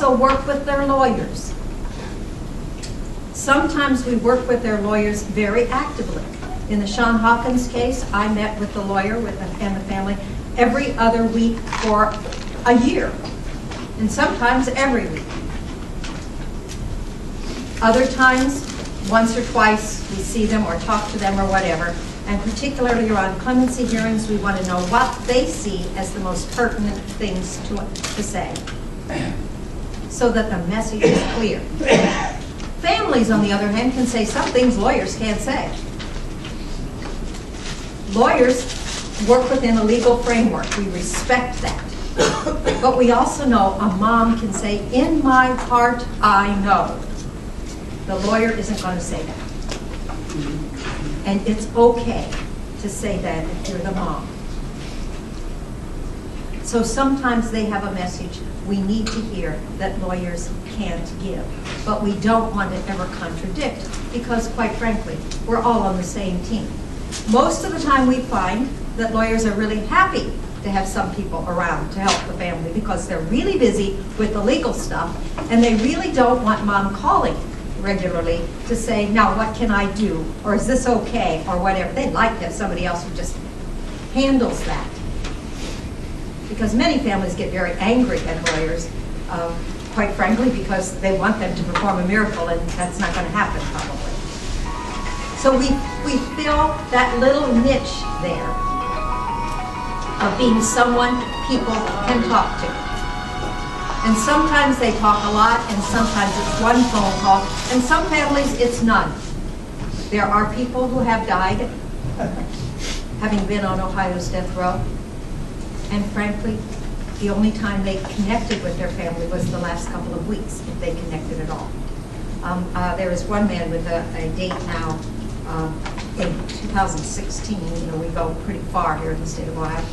also work with their lawyers. Sometimes we work with their lawyers very actively. In the Sean Hawkins case, I met with the lawyer and the family every other week for a year, and sometimes every week. Other times, once or twice, we see them or talk to them or whatever, and particularly around clemency hearings, we want to know what they see as the most pertinent things to say, so that the message is clear. Families, on the other hand, can say some things lawyers can't say. Lawyers work within a legal framework. We respect that. But we also know a mom can say, in my heart, I know. The lawyer isn't going to say that. And it's okay to say that if you're the mom. So sometimes they have a message we need to hear that lawyers can't give. But we don't want to ever contradict, because quite frankly, we're all on the same team. Most of the time we find that lawyers are really happy to have some people around to help the family because they're really busy with the legal stuff, and they really don't want mom calling regularly to say, now what can I do, or is this okay, or whatever. They'd like to have somebody else who just handles that. Because many families get very angry at lawyers, quite frankly, because they want them to perform a miracle, and that's not going to happen probably. So we fill that little niche there of being someone people can talk to. And sometimes they talk a lot, and sometimes it's one phone call, and some families it's none. There are people who have died, having been on Ohio's death row, and frankly, the only time they connected with their family was the last couple of weeks, if they connected at all. There is one man with a date now in 2016. We go pretty far here in the state of Ohio.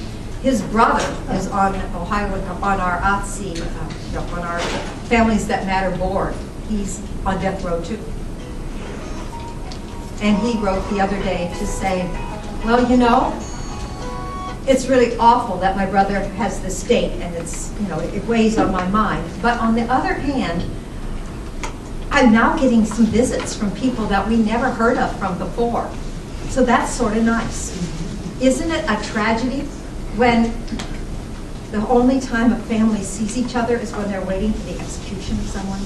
His brother is on Ohio, on our OTC, on our Families That Matter board. He's on death row too. And he wrote the other day to say, well, it's really awful that my brother has this date, and it weighs on my mind. But on the other hand, I'm now getting some visits from people that we never heard of from before. So that's sort of nice. Isn't it a tragedy when the only time a family sees each other is when they're waiting for the execution of someone?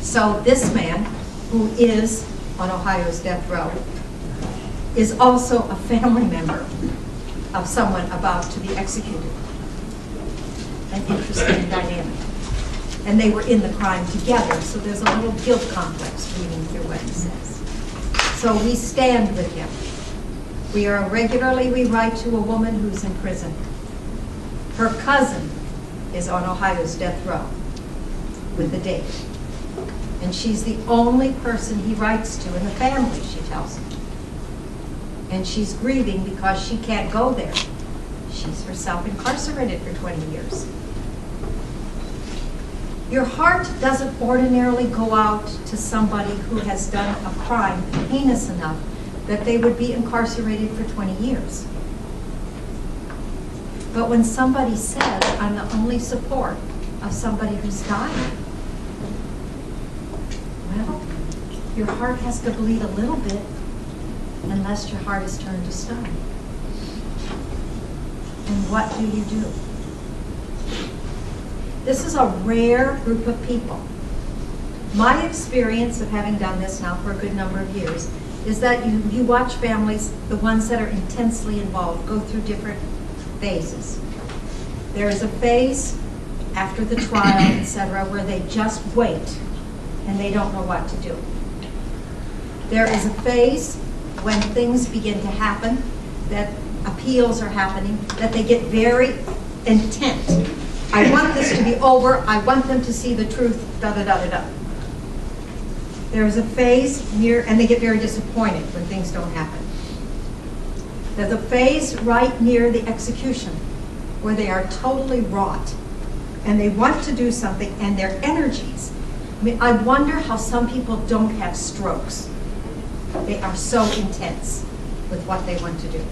So this man, who is on Ohio's death row, is also a family member of someone about to be executed. An interesting dynamic. And they were in the crime together, so there's a little guilt complex reading through what he says. So we stand with him. We write to a woman who's in prison. Her cousin is on Ohio's death row with the date. And she's the only person he writes to in the family, she tells him. And she's grieving because she can't go there. She's herself incarcerated for 20 years. Your heart doesn't ordinarily go out to somebody who has done a crime heinous enough that they would be incarcerated for 20 years. But when somebody says, I'm the only support of somebody who's dying, well, your heart has to bleed a little bit unless your heart is turned to stone. And what do you do? This is a rare group of people. My experience of having done this now for a good number of years is that you watch families, the ones that are intensely involved, go through different phases. There is a phase after the trial, etc., where they just wait and they don't know what to do. There is a phase when things begin to happen, that appeals are happening, that they get very intent. I want this to be over. I want them to see the truth, da-da-da-da-da. There is a phase near, and they get very disappointed when things don't happen. There's a phase right near the execution where they are totally wrought and they want to do something, and their energies. I wonder how some people don't have strokes. They are so intense with what they want to do.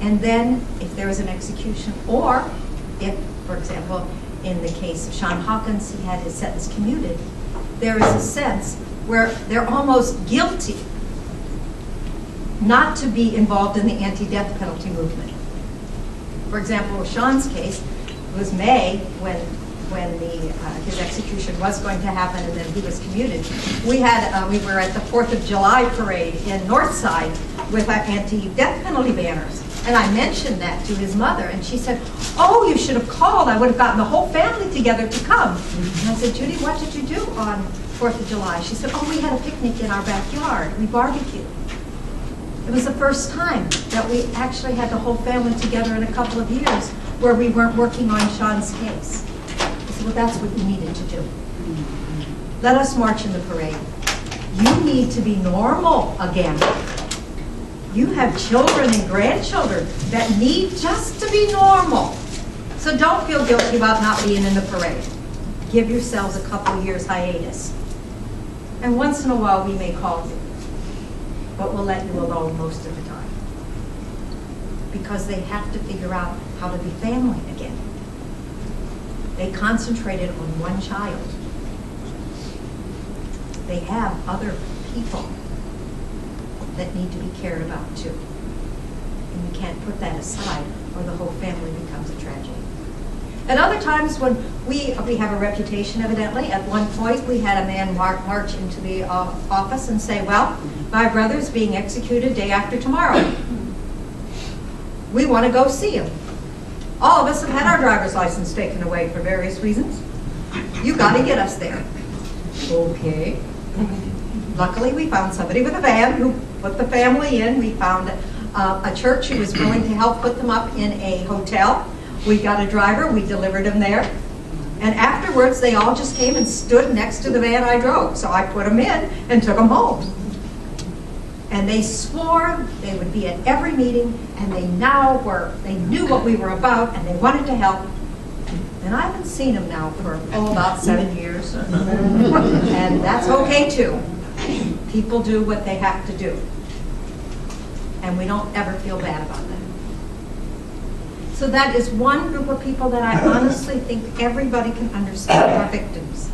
And then if there is an execution, or if, for example, in the case of Sean Hawkins, he had his sentence commuted. There is a sense where they're almost guilty not to be involved in the anti-death penalty movement. For example, with Sean's case, it was May when his execution was going to happen, and then he was commuted. We were at the 4th of July parade in Northside with our anti-death penalty banners. And I mentioned that to his mother, and she said, "Oh, you should have called. I would have gotten the whole family together to come." And I said, "Judy, what did you do on 4th of July?" She said, "Oh, we had a picnic in our backyard. We barbecued." It was the first time that we actually had the whole family together in a couple of years where we weren't working on Sean's case. I said, "Well, that's what you needed to do. Let us march in the parade. You need to be normal again. You have children and grandchildren that need just to be normal. So don't feel guilty about not being in the parade. Give yourselves a couple years hiatus. And once in a while we may call you, but we'll let you alone most of the time. Because they have to figure out how to be family again." They concentrated on one child. They have other people that need to be cared about too. And you can't put that aside or the whole family becomes a tragedy. At other times when we have a reputation evidently, at one point we had a man march into the office and say, "Well, my brother's being executed day after tomorrow. We want to go see him. All of us have had our driver's license taken away for various reasons. You got to get us there." Okay. Luckily, we found somebody with a van who put the family in. We found a church who was willing to help put them up in a hotel. We got a driver. We delivered them there. And afterwards, they all just came and stood next to the van I drove. So I put them in and took them home. And they swore they would be at every meeting, and they knew what we were about, and they wanted to help. And I haven't seen them now for, about 7 years. And that's okay too. People do what they have to do. And we don't ever feel bad about that. So that is one group of people that I honestly think everybody can understand are victims.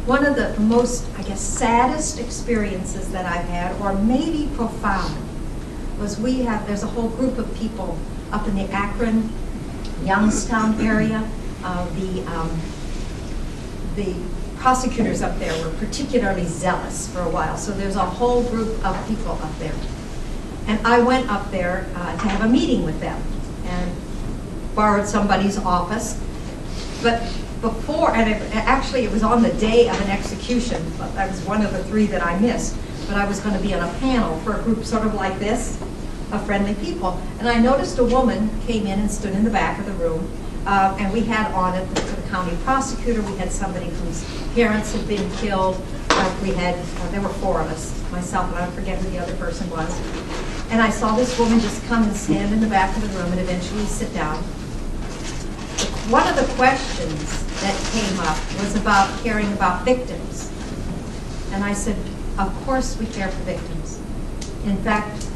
One of the most, I guess, saddest experiences that I've had, or maybe profound, was there's a whole group of people up in the Akron, Youngstown area. The prosecutors up there were particularly zealous for a while, so there's a whole group of people up there. And I went up there to have a meeting with them and borrowed somebody's office. But before, and actually it was on the day of an execution, but I was one of the 3 that I missed, but I was going to be on a panel for a group sort of like this, of friendly people. And I noticed a woman came in and stood in the back of the room, and we had on it the county prosecutor, we had somebody whose parents had been killed, there were 4 of us, myself, and I forget who the other person was. And I saw this woman just come and stand in the back of the room and eventually sit down. One of the questions that came up was about caring about victims. And I said, of course we care for victims. In fact,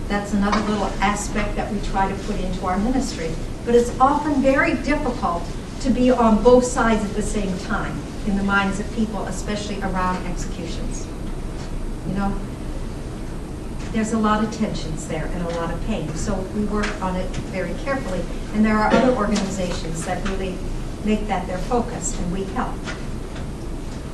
that's another little aspect that we try to put into our ministry. But it's often very difficult to be on both sides at the same time in the minds of people, especially around executions. You know, there's a lot of tensions there and a lot of pain. So we work on it very carefully. And there are other organizations that really make that their focus, and we help.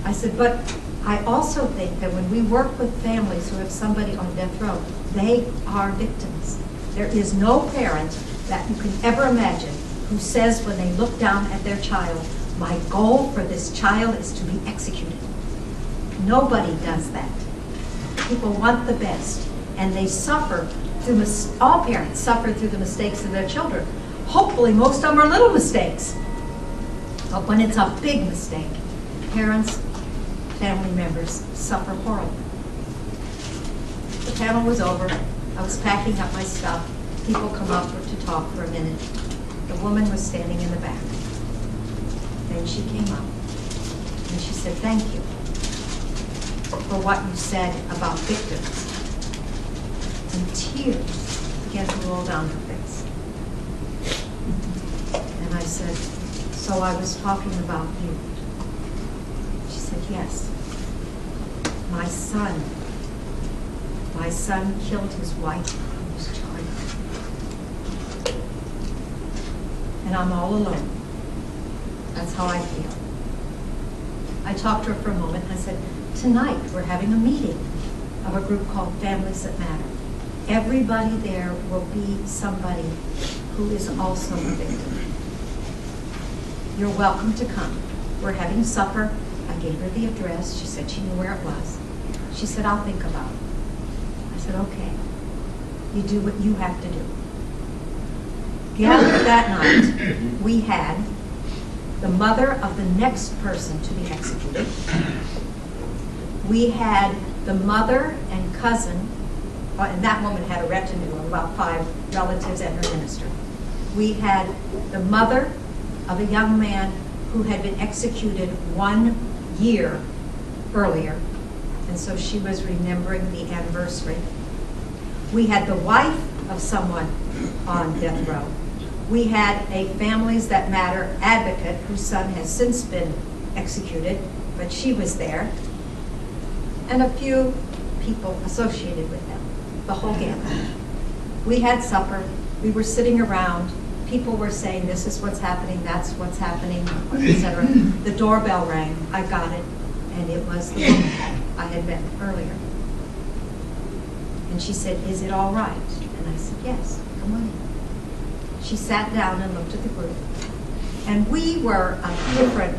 I said, but I also think that when we work with families who have somebody on death row, they are victims. There is no parent that you can ever imagine who says when they look down at their child, my goal for this child is to be executed. Nobody does that. People want the best, and they suffer through, all parents suffer through the mistakes of their children. Hopefully most of them are little mistakes. But when it's a big mistake, parents, family members suffer horribly. The panel was over. I was packing up my stuff. People come up to talk for a minute. The woman was standing in the back. Then she came up and she said, thank you for what you said about victims. And tears began to roll down her face. And I said, so I was talking about you. She said, yes. My son killed his wife and his child. And I'm all alone. That's how I feel. I talked to her for a moment. I said, tonight we're having a meeting of a group called Families That Matter. Everybody there will be somebody who is also a victim. You're welcome to come. We're having supper. I gave her the address. She said she knew where it was. She said, I'll think about it. I said, okay. You do what you have to do. Gathered that night, we had the mother of the next person to be executed. We had the mother and cousin, and that woman had a retinue of about 5 relatives and her minister. We had the mother of a young man who had been executed 1 year earlier, and so she was remembering the anniversary. We had the wife of someone on death row. We had a Families That Matter advocate whose son has since been executed, but she was there, and a few people associated with them, the whole gamut. We had supper. We were sitting around. People were saying, this is what's happening, that's what's happening, etc. The doorbell rang. I got it, and it was the woman I had met earlier. And she said, is it all right? And I said, yes, come on in. She sat down and looked at the group. And we were of different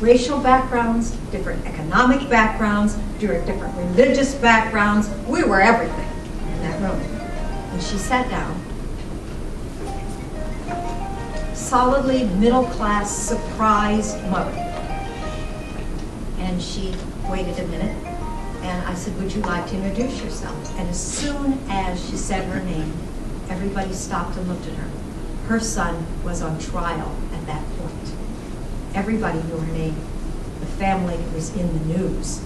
racial backgrounds, different economic backgrounds, different religious backgrounds. We were everything in that room. And she sat down, solidly middle-class, surprised mother. And she waited a minute, and I said, would you like to introduce yourself? And as soon as she said her name, everybody stopped and looked at her. Her son was on trial at that point. Everybody knew her name. The family was in the news.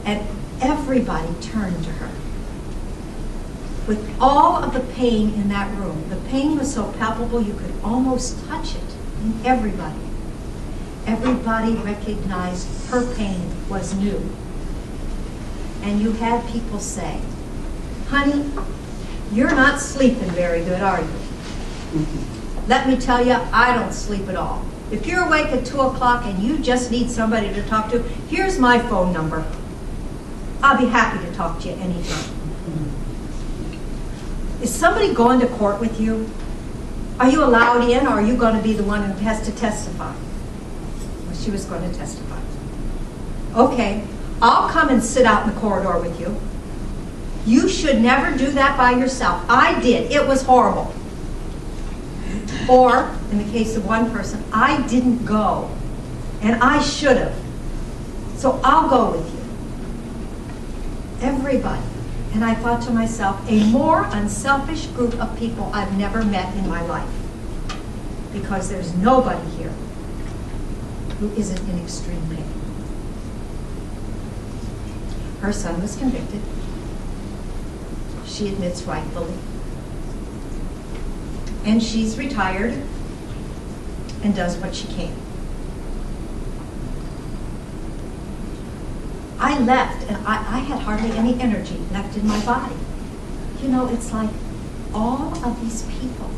And everybody turned to her. With all of the pain in that room, the pain was so palpable you could almost touch it in everybody. Everybody recognized her pain was new. And you had people say, honey, you're not sleeping very good, are you? Let me tell you, I don't sleep at all. If you're awake at 2 o'clock and you just need somebody to talk to, here's my phone number. I'll be happy to talk to you anytime. Is somebody going to court with you? Are you allowed in, or are you going to be the one who has to testify? Well, she was going to testify. Okay, I'll come and sit out in the corridor with you. You should never do that by yourself. I did. It was horrible. Or, in the case of one person, I didn't go, and I should have. So I'll go with you. Everybody. And I thought to myself, a more unselfish group of people I've never met in my life. Because there's nobody here who isn't in extreme pain. Her son was convicted. She admits rightfully. And she's retired and does what she can. I left, and I had hardly any energy left in my body. You know, it's like all of these people